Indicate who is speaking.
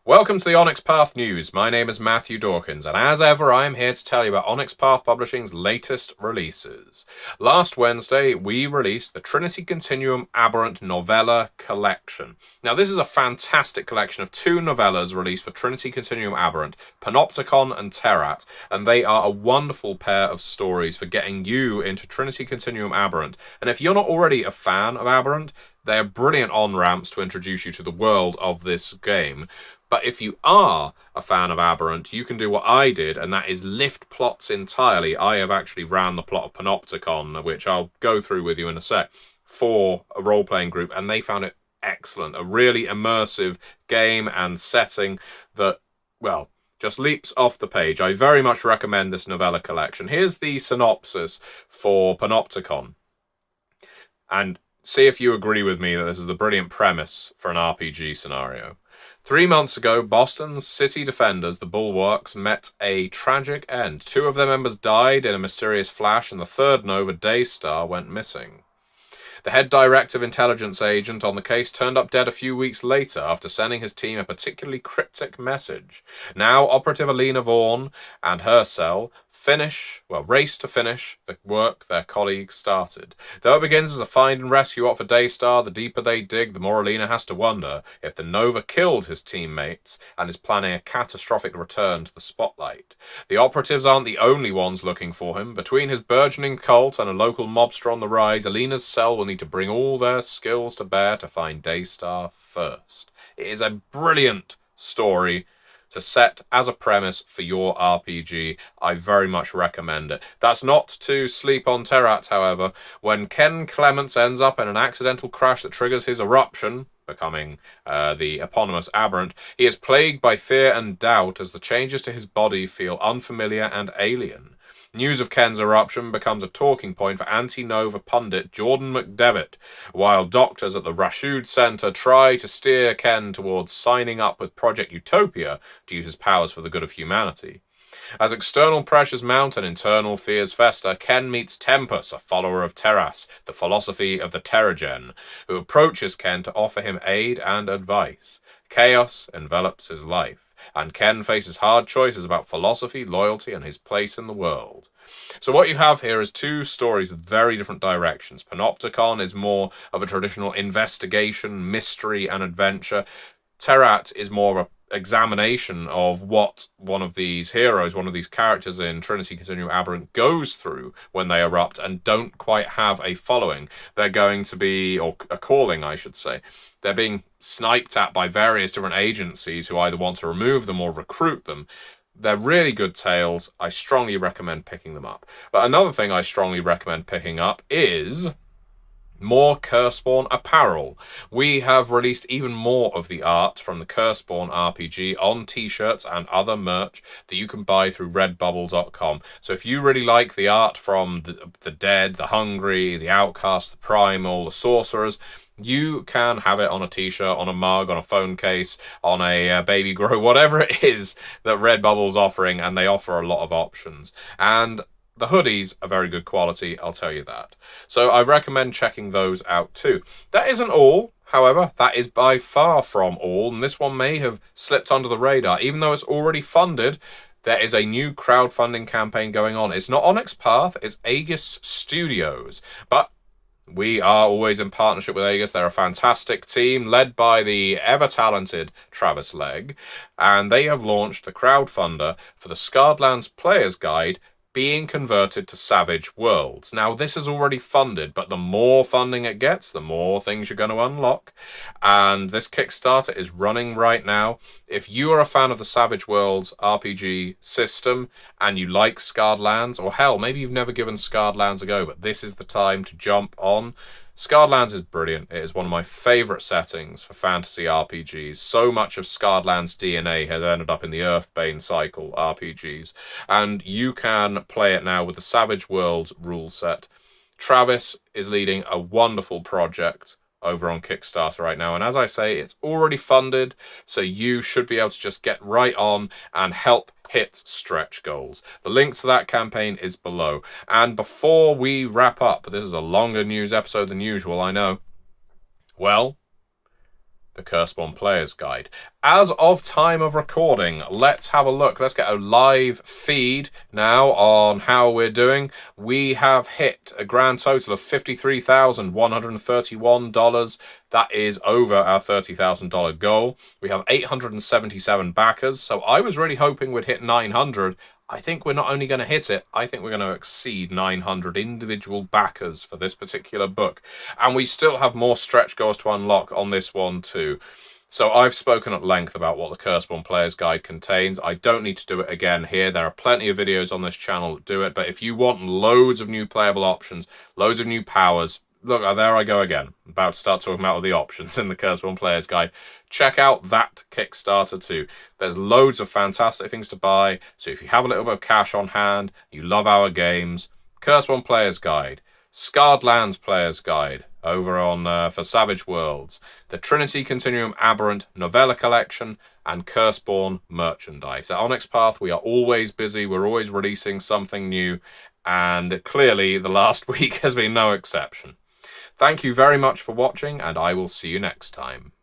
Speaker 1: Welcome to the Onyx Path News. My name is Matthew Dawkins, and as ever, I am here to tell you about Onyx Path Publishing's latest releases. Last Wednesday, we released the Trinity Continuum Aberrant Novella Collection. Now, this is a fantastic collection of two novellas released for Trinity Continuum Aberrant, Panopticon and Terrat, and they are a wonderful pair of stories for getting you into Trinity Continuum Aberrant. And if you're not already a fan of Aberrant, they're brilliant on-ramps to introduce you to the world of this game. But if you are a fan of Aberrant, you can do what I did, and that is lift plots entirely. I have actually ran the plot of Panopticon, which I'll go through with you in a sec, for a role-playing group, and they found it excellent. A really immersive game and setting that, well, just leaps off the page. I very much recommend this novella collection. Here's the synopsis for Panopticon. And see if you agree with me that this is the brilliant premise for an RPG scenario. 3 months ago, Boston's city defenders, the Bulwarks, met a tragic end. 2 of their members died in a mysterious flash, and the third Nova, Daystar, went missing. The head directive intelligence agent on the case turned up dead a few weeks later after sending his team a particularly cryptic message. Now, Operative Alina Vaughan and her cell race to finish the work their colleagues started. Though it begins as a find and rescue op for Daystar, the deeper they dig, the more Alina has to wonder if the Nova killed his teammates and is planning a catastrophic return to the spotlight. The operatives aren't the only ones looking for him. Between his burgeoning cult and a local mobster on the rise, Alina's cell will need to bring all their skills to bear to find Daystar first. It is a brilliant story to set as a premise for your RPG. I very much recommend it. That's not to sleep on Terrat, however. When Ken Clements ends up in an accidental crash that triggers his eruption, becoming the eponymous Aberrant, he is plagued by fear and doubt as the changes to his body feel unfamiliar and alien. News of Ken's eruption becomes a talking point for anti-Nova pundit Jordan McDevitt, while doctors at the Rashid Center try to steer Ken towards signing up with Project Utopia to use his powers for the good of humanity. As external pressures mount and internal fears fester, Ken meets Tempus, a follower of Terras, the philosophy of the Terrigen, who approaches Ken to offer him aid and advice. Chaos envelops his life, and Ken faces hard choices about philosophy, loyalty, and his place in the world. So what you have here is 2 stories with very different directions. Panopticon is more of a traditional investigation, mystery, and adventure. Terrat is more of an examination of what one of these heroes, one of these characters in Trinity Continuum Aberrant goes through when they erupt and don't quite have a following. They're going to be, or a calling, I should say. They're being sniped at by various different agencies who either want to remove them or recruit them. They're really good tales. I strongly recommend picking them up. But another thing I strongly recommend picking up is more Curseborne apparel. We have released even more of the art from the Curseborne RPG on t-shirts and other merch that you can buy through redbubble.com. So if you really like the art from the dead, the hungry, the outcast, the primal, the sorcerers, you can have it on a t-shirt, on a mug, on a phone case, on a baby grow, whatever it is that Redbubble's offering, and they offer a lot of options. And the hoodies are very good quality, I'll tell you that. So I recommend checking those out too. That isn't all, however. That is by far from all, and this one may have slipped under the radar. Even though it's already funded, there is a new crowdfunding campaign going on. It's not Onyx Path, it's Aegis Studios. But we are always in partnership with Aegis. They're a fantastic team led by the ever-talented Travis Legg, and they have launched the crowdfunder for the Scarred Player's Guide being converted to Savage Worlds. Now, this is already funded, but the more funding it gets, the more things you're going to unlock. And this Kickstarter is running right now. If you are a fan of the Savage Worlds RPG system and you like Scarred Lands, or hell, maybe you've never given Scarred Lands a go, but this is the time to jump on. Scarred Lands is brilliant. It is one of my favourite settings for fantasy RPGs. So much of Scarred Lands' DNA has ended up in the Earthbane cycle RPGs, and you can play it now with the Savage Worlds rule set. Travis is leading a wonderful project over on Kickstarter right now, and as I say, it's already funded, so you should be able to just get right on and help hit stretch goals. The link to that campaign is below. And before we wrap up, this is a longer news episode than usual, I know. Well, the Curseborne Player's Guide. As of time of recording, let's have a look. Let's get a live feed now on how we're doing. We have hit a grand total of $53,131. That is over our $30,000 goal. We have 877 backers, so I was really hoping we'd hit 900. I think we're not only going to hit it, I think we're going to exceed 900 individual backers for this particular book. And we still have more stretch goals to unlock on this one too. So I've spoken at length about what the Curseborne Player's Guide contains. I don't need to do it again here. There are plenty of videos on this channel that do it. But if you want loads of new playable options, loads of new powers, look, there I go again. I'm about to start talking about all the options in the Curseborne Player's Guide. Check out that Kickstarter too. There's loads of fantastic things to buy. So if you have a little bit of cash on hand, you love our games, Curseborne Player's Guide, Scarred Lands Player's Guide over on for Savage Worlds, the Trinity Continuum Aberrant Novella Collection, and Curseborne merchandise. At Onyx Path, we are always busy. We're always releasing something new. And clearly, the last week has been no exception. Thank you very much for watching, and I will see you next time.